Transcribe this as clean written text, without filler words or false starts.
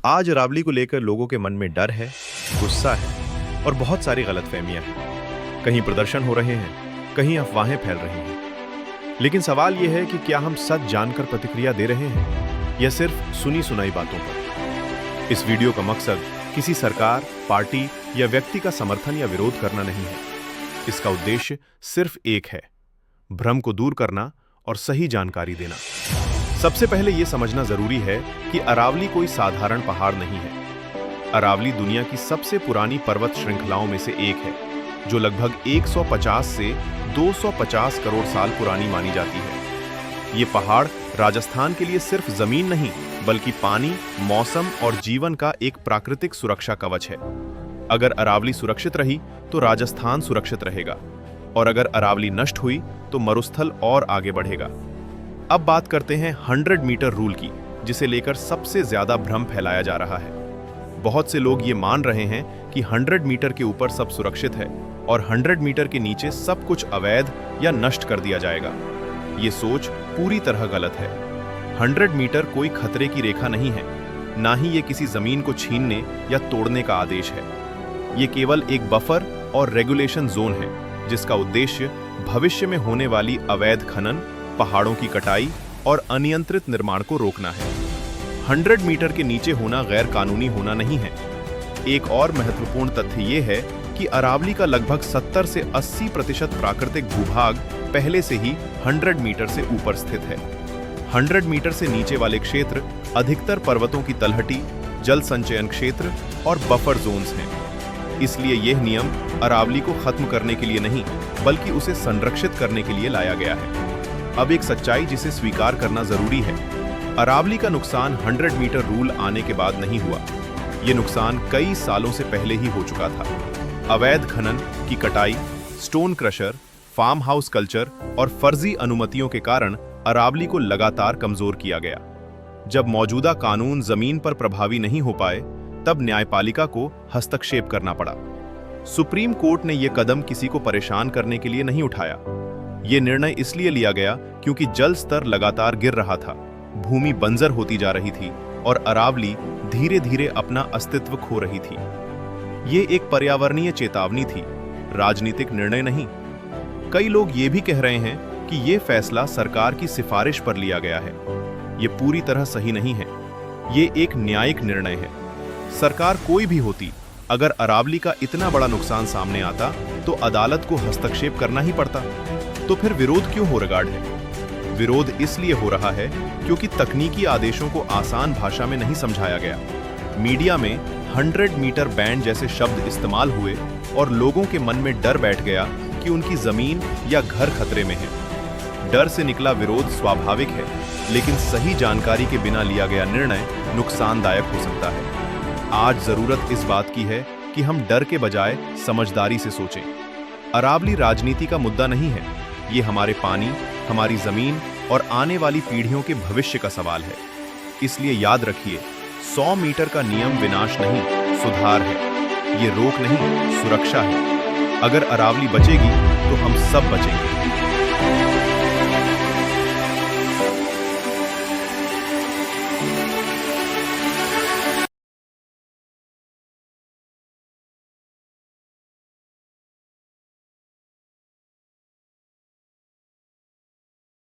आज अरावली को लेकर लोगों के मन में डर है, गुस्सा है और बहुत सारी गलतफहमियां हैं। कहीं प्रदर्शन हो रहे हैं, कहीं अफवाहें फैल रही हैं। लेकिन सवाल यह है कि क्या हम सच जानकर प्रतिक्रिया दे रहे हैं या सिर्फ सुनी सुनाई बातों पर। इस वीडियो का मकसद किसी सरकार, पार्टी या व्यक्ति का समर्थन या विरोध करना नहीं है। इसका उद्देश्य सिर्फ एक है, भ्रम को दूर करना और सही जानकारी देना। सबसे पहले यह समझना जरूरी है कि अरावली कोई साधारण पहाड़ नहीं है। अरावली दुनिया की सबसे पुरानी पर्वत श्रृंखलाओं में से एक है, जो लगभग 150 से 250 करोड़ साल पुरानी मानी जाती है। ये पहाड़ राजस्थान के लिए सिर्फ जमीन नहीं, बल्कि पानी, मौसम और जीवन का एक प्राकृतिक सुरक्षा कवच है। अगर अरावली सुरक्षित रही तो राजस्थान सुरक्षित रहेगा, और अगर अरावली नष्ट हुई तो मरुस्थल और आगे बढ़ेगा। अब बात करते हैं 100 मीटर रूल की, जिसे लेकर सबसे ज्यादा भ्रम फैलाया जा रहा है। बहुत से लोग ये मान रहे हैं कि 100 मीटर के ऊपर सब सुरक्षित है और 100 मीटर के नीचे सब कुछ अवैध या नष्ट कर दिया जाएगा। ये सोच पूरी तरह गलत है। 100 मीटर कोई खतरे की रेखा नहीं है, ना ही ये किसी जमीन को छीनने या तोड़ने का आदेश है। ये केवल एक बफर और रेगुलेशन जोन है, जिसका उद्देश्य भविष्य में होने वाली अवैध खनन, पहाड़ों की कटाई और अनियंत्रित निर्माण को रोकना है। 100 मीटर के नीचे होना गैर कानूनी होना नहीं है। एक और महत्वपूर्ण तथ्य यह है कि अरावली का लगभग 70 से 80% प्राकृतिक भूभाग पहले से ही 100 मीटर से ऊपर स्थित है। 100 मीटर से नीचे वाले क्षेत्र अधिकतर पर्वतों की तलहटी, जल संचयन क्षेत्र और बफर जोन्स हैं। इसलिए यह नियम अरावली को खत्म करने के लिए नहीं, बल्कि उसे संरक्षित करने के लिए लाया गया है। अब एक सच्चाई जिसे स्वीकार करना जरूरी है, अरावली का नुकसान 100 मीटर रूल आने के बाद नहीं हुआ। ये नुकसान कई सालों से पहले ही हो चुका था। अवैध खनन की कटाई, stone crusher, farm house culture और फर्जी अनुमतियों के कारण अरावली को लगातार कमजोर किया गया। जब मौजूदा कानून जमीन पर प्रभावी नहीं हो पाए, तब न्यायपालिका को हस्तक्षेप करना पड़ा। सुप्रीम कोर्ट ने यह कदम किसी को परेशान करने के लिए नहीं उठाया। यह निर्णय इसलिए लिया गया क्योंकि जल स्तर लगातार गिर रहा था, भूमि बंजर होती जा रही थी और अरावली धीरे धीरे अपना अस्तित्व खो रही थी। यह एक पर्यावरणीय चेतावनी थी, राजनीतिक निर्णय नहीं। कई लोग ये भी कह रहे हैं कि यह फैसला सरकार की सिफारिश पर लिया गया है। यह पूरी तरह सही नहीं है। यह एक न्यायिक निर्णय है। सरकार कोई भी होती, अगर अरावली का इतना बड़ा नुकसान सामने आता तो अदालत को हस्तक्षेप करना ही पड़ता। तो फिर विरोध क्यों हो रगाड़ है? विरोध इसलिए हो रहा है क्योंकि तकनीकी आदेशों को आसान भाषा में नहीं समझाया गया। मीडिया में 100 मीटर बैंड जैसे शब्द इस्तेमाल हुए और लोगों के मन में डर बैठ गया कि उनकी जमीन या घर खतरे में है। डर से निकला विरोध स्वाभाविक है, लेकिन सही जानकारी के बिना लिया गया निर्णय नुकसानदायक हो सकता है। आज जरूरत इस बात की है कि हम डर के बजाय समझदारी से सोचें। अरावली राजनीति का मुद्दा नहीं है। ये हमारे पानी, हमारी जमीन और आने वाली पीढ़ियों के भविष्य का सवाल है। इसलिए याद रखिए, 100 मीटर का नियम विनाश नहीं, सुधार है। ये रोक नहीं, सुरक्षा है। अगर अरावली बचेगी तो हम सब बचेंगे।